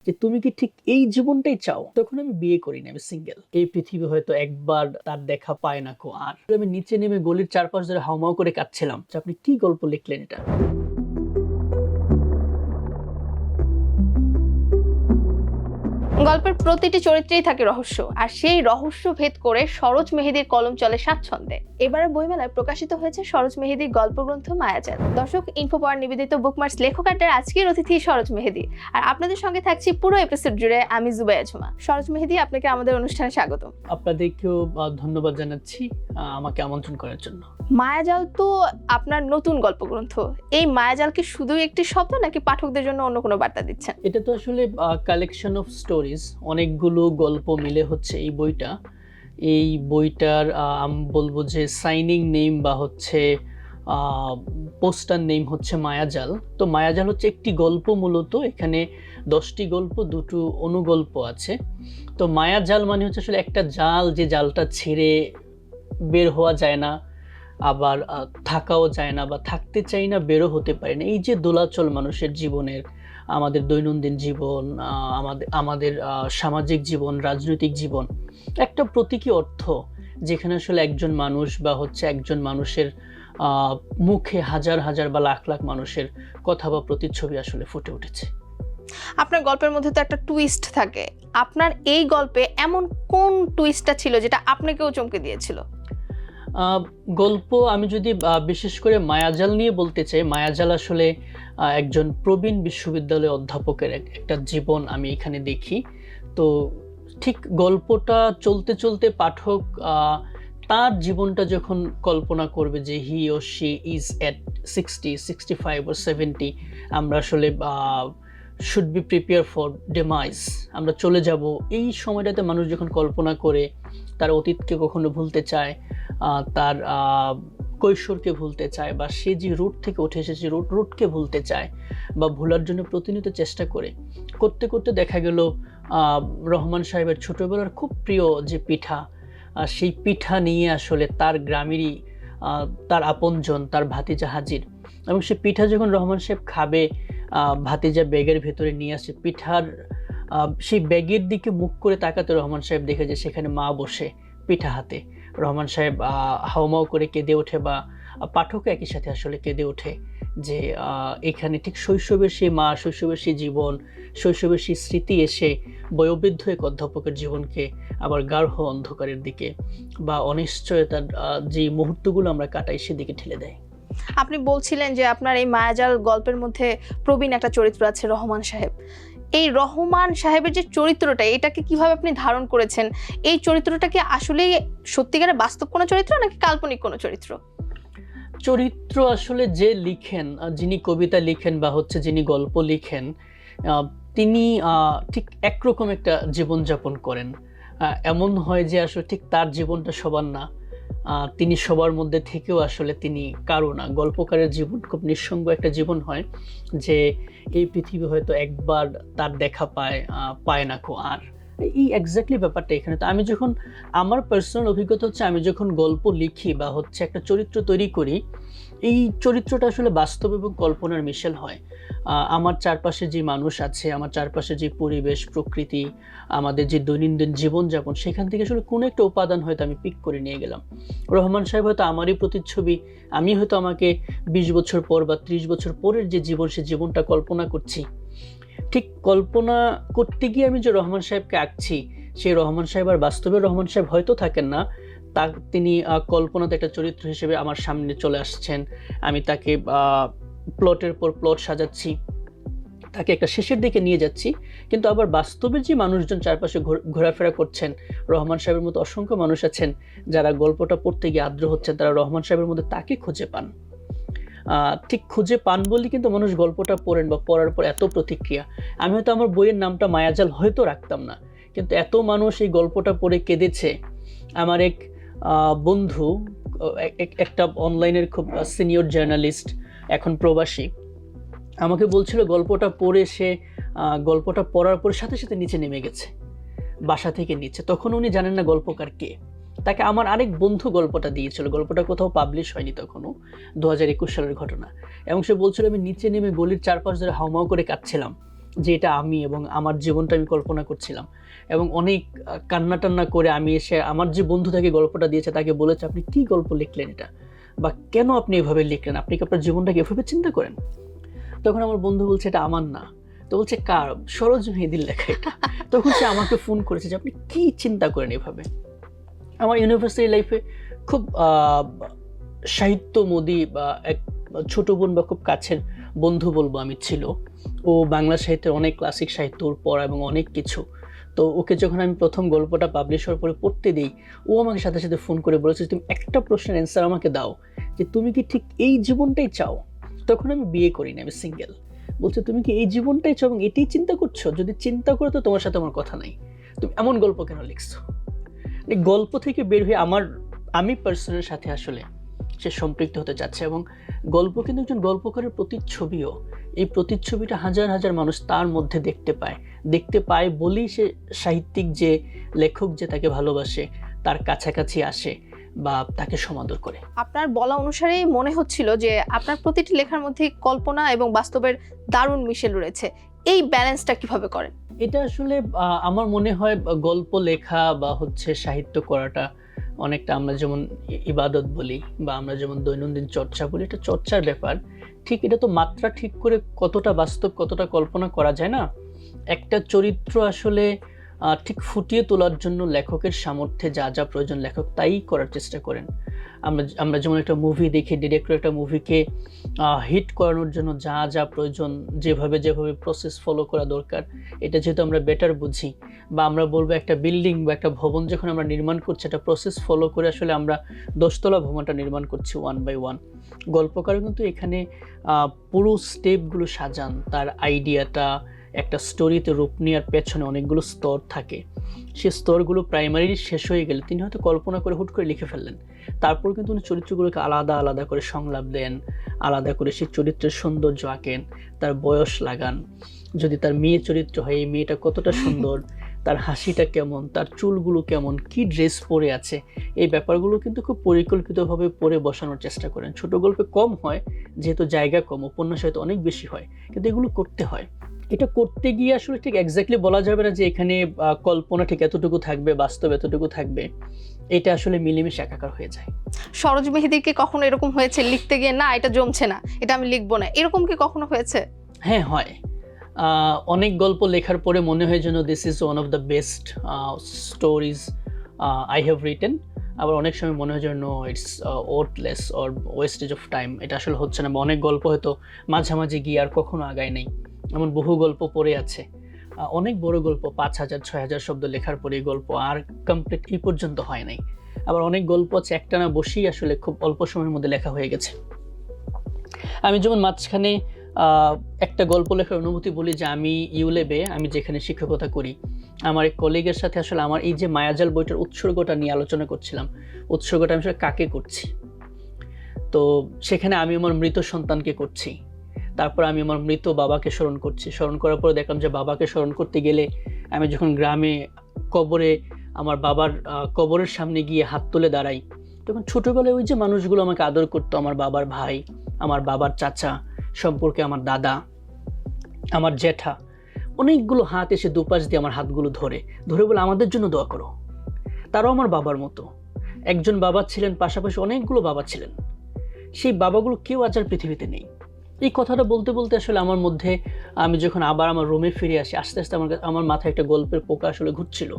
যে তুমি কি ঠিক এই জীবনটাই চাও? তখন আমি বিয়ে করিনি, আমি সিঙ্গেল। এই পৃথিবী হয়তো একবার তার দেখা পায় না কো আর। আমি নিচে নেমে গলির চারপাশ ধরে হাউমাউ করে কাঁদছিলাম যে আপনি কি গল্প লিখলেন এটা? গল্পের প্রতিটি চরিত্রেই থাকে রহস্য, আর সেই রহস্য ভেদ করে সরোজ মেহেদীর কলম চলে স্বাচ্ছন্দ্যে। এবারের বইমেলায় প্রকাশিত হয়েছে সরোজ মেহেদীর গল্পগ্রন্থ মায়াজাল। দর্শক, ইনফোপাওয়ার নিবেদিত বুকমার্কস লেখক আড্ডার আজকের অতিথি সরোজ মেহেদী, আর আপনাদের সঙ্গে থাকছি পুরো এপিসোড জুড়ে আমি জুবাইয়া ঝুমা। সরোজ মেহেদী, আপনাকে আমাদের অনুষ্ঠানে স্বাগত। আপনাদেরকেও ধন্যবাদ জানাচ্ছি আমাকে আমন্ত্রণ করার জন্য। মায়াজাল তো আপনার নতুন গল্পগ্রন্থ। এই মায়াজাল কি শুধুই একটি শব্দ, নাকি পাঠকদের জন্য অন্য কোনো বার্তা দিচ্ছেন? এটা তো আসলে কালেকশন অফ স্টোরিজ, অনেকগুলো গল্প মিলে হচ্ছে এই বইটা। এই বইটার আমি বলবো যে সাইনিং নেম বা হচ্ছে পোস্টার নেম হচ্ছে মায়াজাল। তো মায়াজাল হচ্ছে একটি গল্প, মূলত এখানে 10টি গল্প, দুটো অনুগল্প আছে। তো মায়াজাল মানে হচ্ছে আসলে একটা জাল, যে জালটা ছেড়ে বের হওয়া যায় না, আবার থাকাও যায় না, বা থাকতে চাই না, বেরো হতে পারি না। এই যে দোলাচল মানুষের জীবনের, আমাদের দৈনন্দিন জীবন, আমাদের আমাদের সামাজিক জীবন, রাজনৈতিক জীবন, একটা প্রতীকী অর্থ, যেখানে আসলে একজন মানুষ বা হচ্ছে একজন মানুষের মুখে হাজার হাজার বা লাখ লাখ মানুষের কথা বা প্রতিচ্ছবি আসলে ফুটে উঠেছে। আপনার গল্পের মধ্যে তো একটা টুইস্ট থাকে। আপনার এই গল্পে এমন কোন টুইস্টটা ছিল যেটা আপনাকেও চমকে দিয়েছিল? গল্প আমি যদি বিশেষ করে মায়াজাল নিয়ে বলতে চাই, মায়াজাল আসলে একজন প্রবীণ বিশ্ববিদ্যালয় অধ্যাপকের একটা জীবন আমি এখানে দেখি। তো ঠিক গল্পটা চলতে চলতে পাঠক তার জীবনটা যখন কল্পনা করবে যে হি ও শি ইজ এট 60, 65 or 70, আমরা আসলে শুড বি প্রিপেয়ার ফর ডেমাইজ, আমরা চলে যাব, এই সময়টাতে মানুষ যখন কল্পনা করে তার অতীতকে কখনো ভুলতে চায়, তার কৈশোরকে ভুলতে চায়, বা সে যে রুট থেকে উঠে এসেছে রুটকে ভুলতে চায়, বা ভোলার জন্য প্রতিনিয়ত চেষ্টা করতে করতে দেখা গেল রহমান সাহেবের ছোটবেলার খুব প্রিয় যে পিঠা, সেই পিঠা নিয়ে আসলে তার গ্রামেরই তার আপনজন, তার ভাতিজা হাজির, এবং সে পিঠা যখন রহমান সাহেব খাবে, ভাতিজা ব্যাগের ভেতরে নিয়ে আসে পিঠার, সেই ব্যাগের দিকে মুখ করে তাকাতে রহমান সাহেব দেখে যে সেখানে মা বসে পিঠা হাতে। রহমান সাহেব হাউমাউ করে কেঁদে ওঠে, বা পাঠকও একই সাথে আসলে কেঁদে ওঠে যে এখানে ঠিক শৈশবের সেই মা, শৈশবের সেই জীবন, শৈশবের সেই স্মৃতি এসে বয়োবৃদ্ধ এক অধ্যাপকের জীবনকে আবার গাঢ় অন্ধকারের দিকে বা অনিশ্চয়তার যে মুহূর্তগুলো আমরা কাটাই সেদিকে ঠেলে দেয়। আপনি বলছিলেন যে আপনার এই মায়াজাল গল্পের মধ্যে প্রবীণ একটা চরিত্র আছে, রহমান সাহেব। এই রহমান সাহেবের যে চরিত্রটা, এটাকে কিভাবে আপনি ধারণ করেছেন? এই চরিত্রটা কি আসলে সত্যিকারের বাস্তব কোনো চরিত্র, নাকি কাল্পনিক কোনো চরিত্র? চরিত্র আসলে যে লিখেন, যিনি কবিতা লিখেন বা হচ্ছে যিনি গল্প লিখেন, তিনি ঠিক একরকম একটা জীবনযাপন করেন। এমন হয় যে আসলে ঠিক তার জীবনটা সবার না, তিনি সবার মধ্যে থেকেও আসলে তিনি কারো না। গল্পকারের জীবন খুব নিঃসঙ্গ একটা জীবন হয়, যে এই পৃথিবী হয়তো একবার তার দেখা পায় না কো আর। এই এক্স্যাক্টলি ব্যাপারটা এখানে। তো আমি যখন, আমার পার্সোনাল অভিজ্ঞতা হচ্ছে, আমি যখন গল্প লিখি বা হচ্ছে একটা চরিত্র তৈরি করি, এই চরিত্রটা আসলে বাস্তব এবং কল্পনার মিশেল হয়। আমার চারপাশে যে মানুষ আছে, আমার চারপাশে যে পরিবেশ, প্রকৃতি, আমাদের যে দৈনন্দিন জীবনযাপন, সেখান থেকে আসলে কোনো একটা উপাদান হয়তো আমি পিক করে নিয়ে গেলাম। রহমান সাহেব হয়তো আমারই প্রতিচ্ছবি, আমি হয়তো আমাকে 20 বছর পর বা 30 বছর পরের যে জীবন, সে জীবনটা কল্পনা করছি। ঠিক কল্পনা করতে গিয়ে আমি যে রহমান সাহেবকে আঁকছি, সেই রহমান সাহেব আর বাস্তবে রহমান সাহেব হয়তো থাকেন না, তিনি কল্পনাতে একটা চরিত্র হিসেবে আমার সামনে চলে আসছেন। আমি তাকে প্লটের পর প্লট সাজাচ্ছি, তাকে একটা শেষের দিকে নিয়ে যাচ্ছি, কিন্তু আবার বাস্তবের যে মানুষজন চারপাশে ঘোরাফেরা করছেন, রহমান সাহেবের মতো অসংখ্য মানুষ আছেন যারা গল্পটা পড়তে গিয়ে আদ্র হচ্ছেন, তারা রহমান সাহেবের মধ্যে তাকে খুঁজে পান। ঠিক খুঁজে পান বলে কিন্তু মানুষ গল্পটা পড়েন, বা পড়ার পর এত প্রতিক্রিয়া। আমি হয়তো আমার বইয়ের নামটা মায়াজাল হয়তো রাখতাম না, কিন্তু এত মানুষ এই গল্পটা পড়ে কেঁদেছে। আমার এক বন্ধু, একটা অনলাইনের খুব সিনিয়র জার্নালিস্ট, এখন প্রবাসী, আমাকে বলছিল গল্পটা পড়ে সে গল্পটা পড়ার পর সাথে সাথে নিচে নেমে গেছে, বাসা থেকে নিচে। তখন উনি জানেন না গল্পকার কে। তাকে আমার আরেক বন্ধু গল্পটা দিয়েছিল, গল্পটা কোথাও পাবলিশ হয়নি তখনও, 2021 সালের ঘটনা। এবং সে বলছিল আমি নিচে নেমে গলির চারপাশ ধরে হাউমাউ করে কাঁদছিলাম যে এটা আমি এবং আমার জীবনটা আমি কল্পনা করছিলাম। এবং অনেক কান্না টান্না করে আমি এসে আমার যে বন্ধু তাকে গল্পটা দিয়েছে তাকে বলেছে, আপনি কি গল্প লিখলেন এটা, বা কেন আপনি এভাবে লিখলেন, আপনি কি আপনার জীবনটাকে এভাবে চিন্তা করেন? তখন আমার বন্ধু বলছে এটা আমার না। তো বলছে কার? সরোজ মেহেদীর লেখা এটা। তখন সে আমাকে ফোন করেছে যে আপনি কি চিন্তা করেন এভাবে। আমার ইউনিভার্সিটি লাইফে খুব সাহিত্যমোদী বা এক ছোট বোন বা খুব কাছের বন্ধু বলবো আমি ছিল। ও বাংলা সাহিত্যের অনেক ক্লাসিক সাহিত্য ওর পড়া এবং অনেক কিছু। তো ওকে যখন আমি প্রথম গল্পটা পাবলিশ হওয়ার পরে পড়তে দিই, ও আমাকে সাথে সাথে ফোন করে বলেছে তুমি একটা প্রশ্নের অ্যান্সার আমাকে দাও, যে তুমি কি ঠিক এই জীবনটাই চাও? তখন আমি বিয়ে করিনি, আমি সিঙ্গেল। বলছে তুমি কি এই জীবনটাই চাও এবং এটাই চিন্তা করছো? যদি চিন্তা করো তো তোমার সাথে আমার কথা নাই, তুমি এমন গল্প কেন লিখছো? গল্প থেকে বের হয়ে আমি পার্সনের সাথে আসলে সে সম্পৃক্ত হতে চাচ্ছে, এবং গল্প কিন্তু একজন গল্পকারের প্রতিচ্ছবিও। এই প্রতিচ্ছবিটা হাজার হাজার মানুষ তার মধ্যে দেখতে পায় বলেই সে সাহিত্যিক যে লেখক যে তাকে ভালোবাসে, তার কাছাকাছি আসে বা তাকে সমাদর করে। আপনার বলা অনুসারেই মনে হচ্ছিল যে আপনার প্রতিটি লেখার মধ্যে কল্পনা এবং বাস্তবের দারুণ মিশেল রয়েছে। এই ব্যালেন্সটা কিভাবে করেন? এটা আসলে আমার মনে হয় গল্প লেখা বা হচ্ছে সাহিত্য করাটা অনেকটা আমরা যেমন ইবাদত বলি বা আমরা যেমন দৈনন্দিন চর্চা বলি, এটা চর্চার ব্যাপার। ঠিক এটা তো মাত্রা ঠিক করে কতটা বাস্তব কতটা কল্পনা করা যায় না। একটা চরিত্র আসলে ঠিক ফুটিয়ে তোলার জন্য লেখকের সামর্থ্যে যা যা প্রয়োজন লেখক তাই করার চেষ্টা করেন। আমরা যেমন একটা মুভি দেখি, ডিরেক্টর একটা মুভিকে হিট করানোর জন্য যা যা প্রয়োজন, যেভাবে প্রসেস ফলো করা দরকার, এটা যেহেতু আমরা বেটার বুঝি, বা আমরা বলবো একটা বিল্ডিং বা একটা ভবন যখন আমরা নির্মাণ করছি, একটা প্রসেস ফলো করে আসলে আমরা 10তলা ভবনটা নির্মাণ করছি 1 by 1। গল্পকারও কিন্তু এখানে পুরো স্টেপগুলো সাজান, তার আইডিয়াটা একটা স্টোরিতে রূপ নেওয়ার পেছনে অনেকগুলো স্তর থাকে। সেই স্তরগুলো প্রাইমারি শেষ হয়ে গেলে তিনি হয়তো কল্পনা করে হুট করে লিখে ফেললেন, তারপর কিন্তু উনি চরিত্রগুলোকে আলাদা আলাদা করে সংলাপ দেন, আলাদা করে সেই চরিত্রের সৌন্দর্য আঁকেন, তার বয়স লাগান। যদি তার মেয়ে চরিত্র হয়, এই মেয়েটা কতটা সুন্দর, তার হাসিটা কেমন, তার চুলগুলো কেমন, কি ড্রেস পরে আছে, এই ব্যাপারগুলো কিন্তু খুব পরিকল্পিতভাবে পড়ে বসানোর চেষ্টা করেন। ছোট গল্পে কম হয় যেহেতু জায়গা কম, উপন্যাস হয়তো অনেক বেশি হয়, কিন্তু এগুলো করতে হয়। এটা করতে গিয়ে আসলে ঠিক এক্স্যাক্টলি বলা যাবে না যে এখানে কল্পনা ঠিক এতটুকু থাকবে, বাস্তব এতটুকু থাকবে। এটা আসলে মিলেমিশে একাকার হয়ে যায়। সরোজ মেহেদীর কি কখনো এরকম হয়েছে লিখতে গিয়ে না এটা জমছে না, এটা আমি লিখবো না, এরকম কি কখনো হয়েছে? হ্যাঁ, হয়। অনেক গল্প লেখার পরে মনে হয় যেন this is one of the best stories I have written. আবার অনেক সময় মনে হয় যেন it's worthless or wastage of time, এটা আসলে হচ্ছে না। বা অনেক গল্প হয়তো মাঝামাঝি গিয়ে আর কখনো আগায় নেই, এমন বহু গল্প পড়ে আছে। অনেক বড় গল্প 5,000-6,000 শব্দ লেখার পরে এই গল্প আর কমপ্লিট এই পর্যন্ত হয় নাই। আবার অনেক গল্প আছে একটানা বসেই আসলে খুব অল্প সময়ের মধ্যে লেখা হয়ে গেছে। আমি যেমন মাঝখানে একটা গল্প লেখার অনুভূতি বলি যে আমি ইউলেবে, আমি যেখানে শিক্ষকতা করি, আমার এক কলিগের সাথে আসলে আমার এই যে মায়াজাল বইটার উৎসর্গটা নিয়ে আলোচনা করছিলাম। উৎসর্গটা আমি আসলে কাকে করছি, তো সেখানে আমি আমার মৃত সন্তানকে করছি, তারপর আমি আমার মৃত বাবাকে স্মরণ করছি। স্মরণ করার পরে দেখলাম যে বাবাকে স্মরণ করতে গেলে আমি যখন গ্রামে কবরে আমার বাবার কবরের সামনে গিয়ে হাত তুলে দাঁড়াই, তখন ছোটোবেলায় ওই যে মানুষগুলো আমাকে আদর করতো, আমার বাবার ভাই, আমার বাবার চাচা, সম্পর্কে আমার দাদা, আমার জ্যাঠা, অনেকগুলো হাত এসে দুপাশ দিয়ে আমার হাতগুলো ধরে বলে আমাদের জন্য দোয়া করো। তারাও আমার বাবার মতো। একজন বাবা ছিলেন, পাশাপাশি অনেকগুলো বাবা ছিলেন। সেই বাবাগুলো কেউ আজ আর পৃথিবীতে নেই। এই কথাটা বলতে বলতে আসলে আমার মধ্যে, আমি যখন আবার আমার রুমে ফিরে আসি, আস্তে আস্তে আমার মাথায় একটা গল্পের পোকা আসলে ঘুরছিল।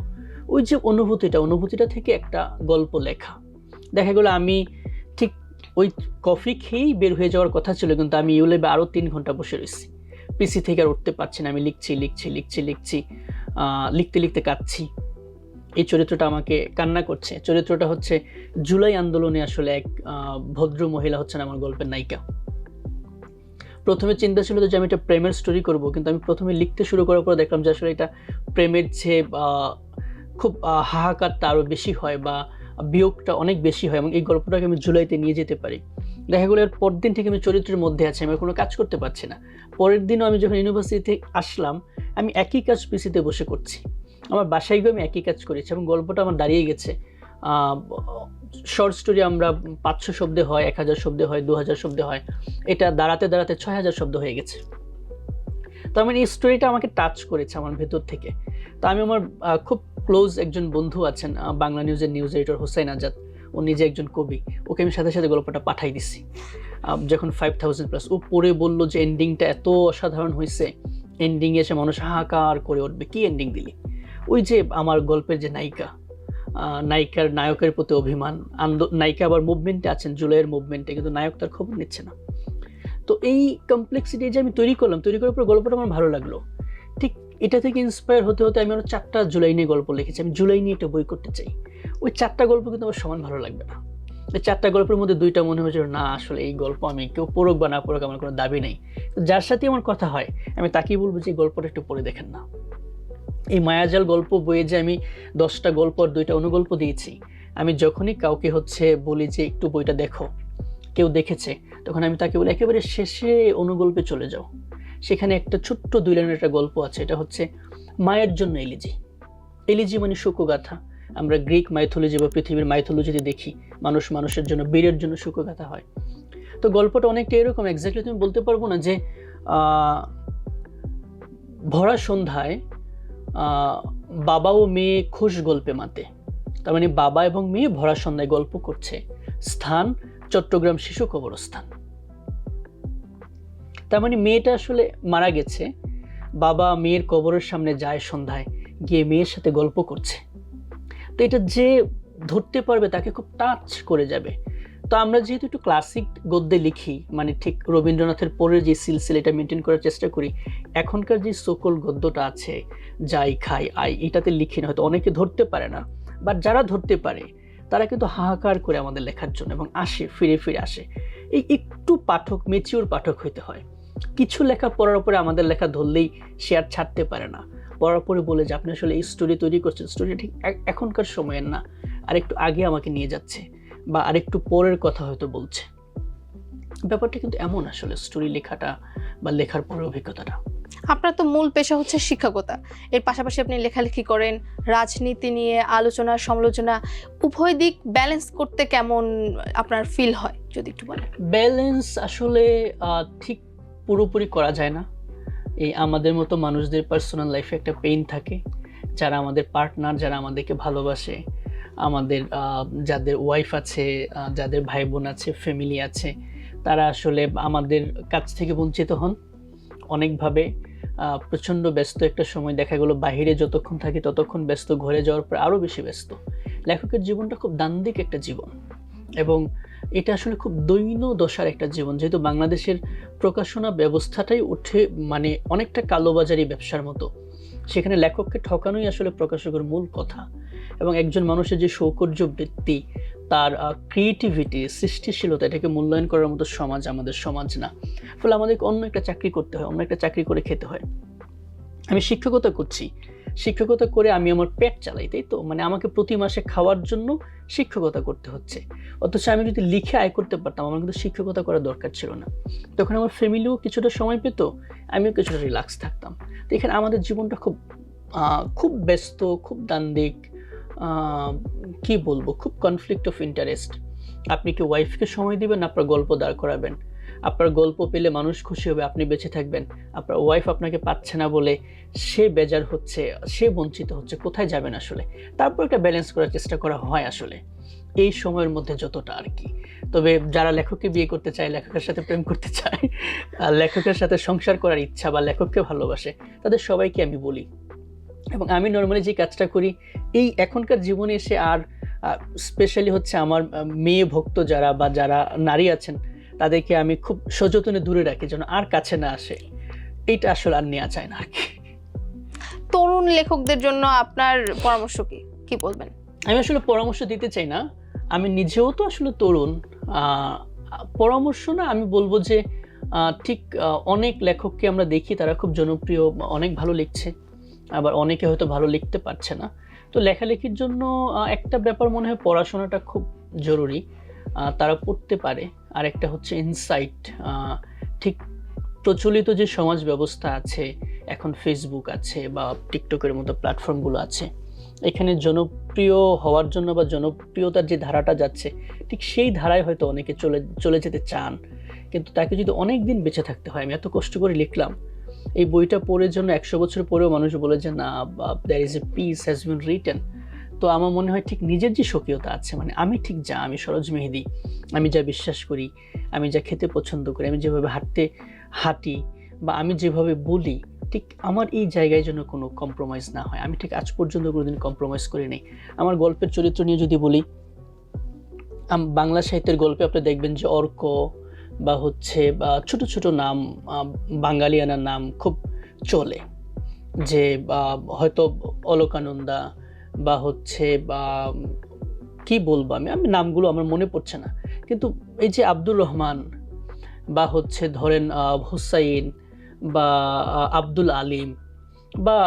ওই যে অনুভূতিটা থেকে একটা গল্প লেখা। দেখা গেলো আমি ঠিক ওই কফি খেয়েই বের হয়ে যাওয়ার কথা ছিল, কিন্তু আমি ইউলেবে আরও 3 ঘন্টা বসে রয়েছি, পিসি থেকে আর উঠতে পারছি না। আমি লিখছি, লিখতে লিখতে কাঁদছি। এই চরিত্রটা আমাকে কান্না করছে। চরিত্রটা হচ্ছে জুলাই আন্দোলনে আসলে এক ভদ্র মহিলা হচ্ছেন আমার গল্পের নায়িকা। প্রথমে চিন্তা ছিল যে আমি একটা প্রেমের স্টোরি করব, কিন্তু আমি প্রথমে লিখতে শুরু করার পর দেখলাম যে আসলে এটা প্রেমের যে খুব হাহাকারটা আরও বেশি হয় বা বিয়োগটা অনেক বেশি হয়, এবং এই গল্পটাকে আমি জুলাইতে নিয়ে যেতে পারি। দেখা গেলো এর পরদিন থেকে আমি চরিত্রের মধ্যে আছি, আমি কোনো কাজ করতে পারছি না। পরের দিনও আমি যখন ইউনিভার্সিটি আসলাম, আমি একই কাজ পিসিতে বসে করছি, আমার বাসায় গিয়ে আমি একই কাজ করেছি, এবং গল্পটা আমার দাঁড়িয়ে গেছে। শর্ট স্টোরি আমরা 500 শব্দে হয়, 1000 শব্দে হয়, 2000 শব্দে হয়, এটা দাঁড়াতে দাঁড়াতে 6000 শব্দ হয়ে গেছে। তার মানে এই স্টোরিটা আমাকে টাচ করেছে আমার ভেতর থেকে। তো আমি আমার খুব ক্লোজ একজন বন্ধু আছেন, বাংলা নিউজের নিউজ এডিটর হোসেন আজাদ, ও নিজে একজন কবি, ওকে আমি সাথে সাথে গল্পটা পাঠাই দিছি যখন 5000+। ও পড়ে বললো যে এন্ডিংটা এত অসাধারণ হয়েছে, এন্ডিংয়ে এসে মানুষ হাহাকার করে উঠবে, কি এন্ডিং দিলি। ওই যে আমার গল্পের যে নায়িকা, নায়িকার নায়কের প্রতি অভিমান, নায়িকা আবার মুভমেন্টে আছেন, জুলাইয়ের মুভমেন্টে, কিন্তু নায়ক তার খবর নিচ্ছে না। তো এই কমপ্লেক্সিটি যে আমি তৈরি করার পর গল্পটা আমার ভালো লাগলো। ঠিক এটা থেকে ইন্সপায়ার হতে হতে আমি আরও 4টা জুলাই নিয়ে গল্প লিখেছি। আমি জুলাই নিয়ে একটা বই করতে চাই। ওই 4টা গল্প কিন্তু আমার সমান ভালো লাগবে না। এই 4টা গল্পের মধ্যে 2টা মনে হয়েছিল না আসলে এই গল্প আমি কেউ পড়ুক বা না পড়ুক আমার কোনো দাবি নেই। যার সাথে আমার কথা হয় আমি তাকেই বলবো যে এই গল্পটা একটু পড়ে দেখেন না। এই মায়াজাল গল্প বইয়ে যে আমি 10টা গল্প আর 2টা অনুগল্প দিয়েছি, আমি যখনই কাউকে বলি যে একটু বইটা দেখো, কেউ দেখেছে, তখন আমি তাকে বলি একেবারে শেষে অনুগল্পে চলে যাও। সেখানে একটা ছোট্ট 2 লাইনের একটা গল্প আছে, এটা হচ্ছে মায়ের জন্য এলিজি। এলিজি মানে শোকগাথা। আমরা গ্রিক মাইথোলজি বা পৃথিবীর মাইথোলজিতে দেখি মানুষ মানুষের জন্য, বীরের জন্য শোকগাথা হয়। তো গল্পটা অনেকটা এরকম, এক্স্যাক্টলি তুমি বলতে পারবো না যে ভরা সন্ধ্যায় বাবা ও মেয়ে খুশ গল্পে মাতে। তার মানে বাবা এবং মেয়ে ভরা সন্ধ্যায় গল্প করছে। স্থান চট্টগ্রাম শিশু কবরস্থান। তার মানে মেয়েটা আসলে মারা গেছে, বাবা মেয়ের কবরের সামনে যায় সন্ধ্যায়, গিয়ে মেয়ের সাথে গল্প করছে। তো এটা যে ধরতে পারবে তাকে খুব টাচ করে যাবে। তো আমরা যেহেতু একটু ক্লাসিক গদ্যে লিখি, মানে ঠিক রবীন্দ্রনাথের পরের যে সিলসিলা এটা মেনটেন করার চেষ্টা করি, এখনকার যে সকল গদ্যটা আছে যাই খাই আই, এটাতে লিখি না, হয়তো অনেকে ধরতে পারে না, বাট যারা ধরতে পারে তারা কিন্তু হাহাকার করে আমাদের লেখার জন্য এবং আসে, ফিরে ফিরে আসে। এই একটু পাঠক, মেচিউর পাঠক হইতে হয়। কিছু লেখা পড়ার উপরে আমাদের লেখা ধরলেই সে আর ছাড়তে পারে না। পড়ার পরে বলে যে আপনি আসলে এই স্টোরি তৈরি করছেন, স্টোরি ঠিক এখনকার সময়ের না, আরেকটু আগে আমাকে নিয়ে যাচ্ছে বা আরেকটু পরের কথা হয়তো বলছে। ব্যাপারটা কিন্তু এমন আসলে স্টোরি লেখাটা বা লেখার পরের অভিজ্ঞতাটা। আপনার তো মূল পেশা হচ্ছে শিক্ষকতা, এর পাশাপাশি আপনি লেখালেখি করেন, রাজনীতি নিয়ে আলোচনা সমালোচনা, উভয় দিক ব্যালেন্স করতে কেমন আপনার ফিল হয় যদি একটু বলেন? ব্যালেন্স আসলে ঠিক পুরোপুরি করা যায় না। এই আমাদের মতো মানুষদের পার্সোনাল লাইফে একটা পেইন থাকে। যারা আমাদের পার্টনার, যারা আমাদেরকে ভালোবাসে, আমাদের যাদের ওয়াইফ আছে, যাদের ভাই বোন আছে, ফ্যামিলি আছে, তারা আসলে আমাদের কাছ থেকে বঞ্চিত হন অনেকভাবে। প্রচণ্ড ব্যস্ত একটা সময়, দেখা গেলো বাহিরে যতক্ষণ থাকি ততক্ষণ ব্যস্ত, ঘরে যাওয়ার পর আরও বেশি ব্যস্ত। লেখকের জীবনটা খুব দান্দিক একটা জীবন এবং এটা আসলে খুব দৈন্য দশার একটা জীবন। যেহেতু বাংলাদেশের প্রকাশনা ব্যবস্থাটাই উঠে মানে অনেকটা কালোবাজারি ব্যবসার মতো, সেখানে লেখককে ঠকানোই আসলে প্রকাশকের মূল কথা। এবং একজন মানুষের যে সৌকর্য বৃত্তি, তার ক্রিয়েটিভিটি, সৃষ্টিশীলতা, এটাকে মূল্যায়ন করার মতো সমাজ আমাদের সমাজ না। ফলে আমাদেরকে অন্য একটা চাকরি করতে হয়, অন্য একটা চাকরি করে খেতে হয়। আমি শিক্ষকতা করছি, শিক্ষকতা করে আমি আমার পেট চালাই, তাই তো, মানে আমাকে প্রতি মাসে খাওয়ার জন্য শিক্ষকতা করতে হচ্ছে। অথচ আমি যদি লিখে আয় করতে পারতাম, আমার কিন্তু শিক্ষকতা করার দরকার ছিল না। তখন আমার ফ্যামিলিও কিছুটা সময় পেত, আমিও কিছুটা রিল্যাক্স থাকতাম। তো এখানে আমাদের জীবনটা খুব ব্যস্ত, খুব দান্দিক, কি বলবো, খুব কনফ্লিক্ট অফ ইন্টারেস্ট। আপনি কি ওয়াইফকে সময় দিবেন, আপনার গল্প দাঁড় করাবেন। আপনার গল্প পেলে মানুষ খুশি হবে, আপনি বেঁচে থাকবেন। আপনার ওয়াইফ আপনাকে পাচ্ছে না বলে সে বেজার হচ্ছে, সে বঞ্চিত হচ্ছে, কোথায় যাবেন আসলে। তারপর একটা ব্যালেন্স করার চেষ্টা করা হয় আসলে এই সময়ের মধ্যে যতটা আর কি। তবে যারা লেখককে বিয়ে করতে চায়, লেখকের সাথে প্রেম করতে চায়, লেখকের সাথে সংসার করার ইচ্ছা বা লেখককে ভালোবাসে, তাদের সবাইকে আমি বলি। এবং আমি নর্মালি যে কাজটা করি এই এখনকার জীবনে এসে, আর স্পেশালি হচ্ছে আমার মেয়ে ভক্ত যারা বা যারা নারী আছেন, তাদেরকে আমি খুব সযত্নে দূরে রাখি যেন আর কাছে না আসে। এইটা আসলে আর নেওয়া যায় না আর কি। তরুণ লেখকদের জন্য আপনার পরামর্শ কি বলবেন? আমি আসলে পরামর্শ দিতে চাই না, আমি নিজেও তো আসলে তরুণ। পরামর্শ না, আমি বলবো যে ঠিক অনেক লেখককে আমরা দেখি তারা খুব জনপ্রিয়, অনেক ভালো লিখছে, আবার অনেকে হয়তো ভালো লিখতে পারছে না। তো লেখালেখির জন্য একটা ব্যাপার মনে হয় পড়াশোনাটা খুব জরুরি, তারা পড়তে পারে। আর একটা হচ্ছে ইনসাইট। ঠিক প্রচলিত যে সমাজ ব্যবস্থা আছে এখন, ফেসবুক আছে বা টিকটকের মতো প্ল্যাটফর্মগুলো আছে, এখানে জনপ্রিয় হওয়ার জন্য বা জনপ্রিয়তার যে ধারাটা যাচ্ছে, ঠিক সেই ধারায় হয়তো অনেকে চলে যেতে চান। কিন্তু তাকে যদি অনেক দিন বেঁচে থাকতে হয়, আমি এত কষ্ট করে লিখলাম, এই বইটা পড়ে জন্য 100 বছর পরেও মানুষ বলে যে না, there is a piece has been written. তো আমার মনে হয় ঠিক নিজের যে স্বকীয়তা আছে, মানে আমি ঠিক যা, আমি সরোজ মেহেদী, আমি যা বিশ্বাস করি, আমি যা খেতে পছন্দ করি, আমি যেভাবে হাঁটি বা আমি যেভাবে বলি, ঠিক আমার এই জায়গায় যেন কোনো কম্প্রোমাইজ না হয়। আমি ঠিক আজ পর্যন্ত কোনোদিন কম্প্রোমাইজ করি নাই। আমার গল্পের চরিত্র নিয়ে যদি বলি, বাংলা সাহিত্যের গল্পে আপনি দেখবেন যে অর্ক বা হচ্ছে বা ছোট ছোট নাম, বাঙালিয়ানা নাম খুব চলে, যে হয়তো অলকানন্দা বা হচ্ছে বা কি বলবো, আমি নামগুলো আমার মনে পড়ছে না, কিন্তু এই যে আব্দুর রহমান বা হচ্ছে ধরেন হুসাইন বা আব্দুল আলিম বা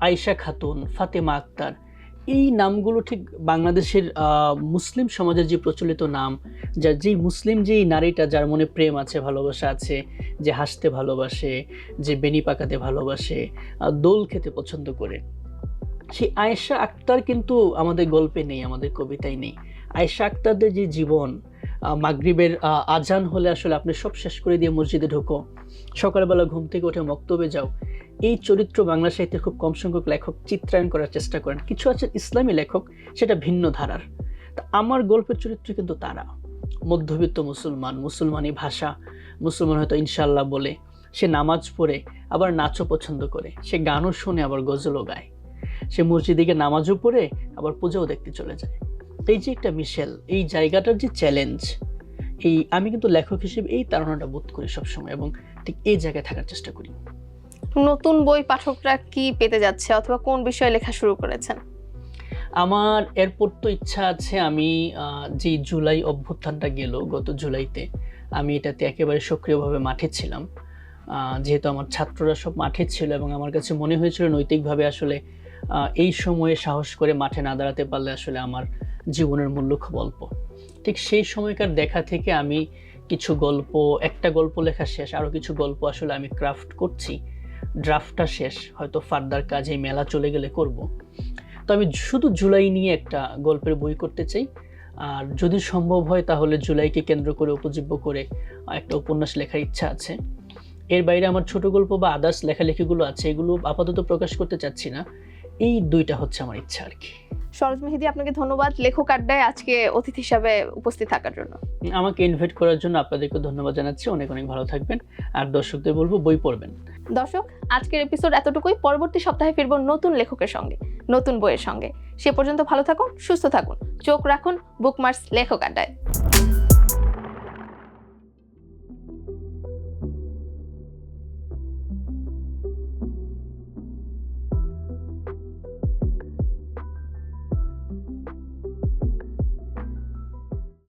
আয়েশা খাতুন, ফাতেমা আক্তার, এই নামগুলো ঠিক বাংলাদেশের মুসলিম সমাজের যে প্রচলিত নাম, যেই মুসলিম যেই নারীটা যার মনে প্রেম আছে, ভালোবাসা আছে, যে হাসতে ভালোবাসে, যে বেনি পাকাতে ভালোবাসে, দোল খেতে পছন্দ করে, সেই আয়েশা আক্তার কিন্তু আমাদের গল্পে নেই, আমাদের কবিতায় নেই। আয়েশা আক্তারদের যে জীবন, মাগরিবের আজান হলে আসলে আপনি সব শেষ করে দিয়ে মসজিদে ঢোকো, সকালবেলা ঘুম থেকে উঠে মক্তবে যাও, এই চরিত্র বাংলা সাহিত্যের খুব কম সংখ্যক লেখক চিত্রায়ন করার চেষ্টা করেন। কিছু আছে ইসলামী লেখক, সেটা ভিন্ন ধারার। তা আমার গল্পের চরিত্র কিন্তু তারা মধ্যবিত্ত মুসলমান, মুসলমানি ভাষা, মুসলমান হয়তো ইনশাল্লাহ বলে, সে নামাজ পড়ে আবার নাচও পছন্দ করে, সে গানও শুনে আবার গজলও গায়, সে মসজিদে গিয়ে নামাজও পড়ে আবার পূজাও দেখতে চলে যায়। এই যে একটা মিশেল, এই জায়গাটার যে চ্যালেঞ্জ, এই আমি কিন্তু লেখক হিসেবে এই তাড়নাটা বোধ করি সবসময়, এবং ঠিক এই জায়গায় থাকার চেষ্টা করি। নতুন বই পাঠকরা কি পেতে যাচ্ছে, অথবা কোন বিষয়ে লেখা শুরু করেছেন? আমার এরপর তো ইচ্ছা আছে, আমি যে জুলাই অভ্যুত্থানটা গেল গত জুলাইতে, আমি এটাতে একেবারে সক্রিয়ভাবে মাঠে ছিলাম। যেহেতু আমার ছাত্ররা সব মাঠে ছিল এবং আমার কাছে মনে হয়েছিল নৈতিকভাবে আসলে এই সময়ে সাহস করে মাঠে না দাঁড়াতে পারলে আসলে আমার জীবনের মূল্য খুব অল্প। ঠিক সেই সময়কার দেখা থেকে আমি কিছু গল্প, একটা গল্প লেখা শেষ, আরও কিছু গল্প আসলে আমি ক্রাফট করছি, ড্রাফটটা শেষ, হয়তো ফার্দার কাজে মেলা চলে গেলে করব। তো আমি শুধু জুলাই নিয়ে একটা গল্পের বই করতে চাই, আর যদি সম্ভব হয় তাহলে জুলাইকে কেন্দ্র করে, উপজীব্য করে একটা উপন্যাস লেখার ইচ্ছা আছে। এর বাইরে আমার ছোট গল্প বা আদার্স লেখালেখিগুলো আছে, এগুলো আপাতত প্রকাশ করতে চাচ্ছি না। এই দুইটা হচ্ছে আমার ইচ্ছা আর কি। সরোজ মেহেদী, আপনাকে ধন্যবাদ লেখক আড্ডায় আজকে অতিথি হিসাবে উপস্থিত থাকার জন্য। আমাকে ইনভাইট করার জন্য আপনাদেরকে ধন্যবাদ জানাচ্ছি। অনেক অনেক ভালো থাকবেন, আর দর্শকদের বলবো বই পড়বেন। দর্শক, আজকের এপিসোড এতটুকুই। পরবর্তী সপ্তাহে ফিরবো নতুন লেখকের সঙ্গে, নতুন বইয়ের সঙ্গে। সে পর্যন্ত ভালো থাকুন, সুস্থ থাকুন, চোখ রাখুন বুকমার্কস লেখক আড্ডায়।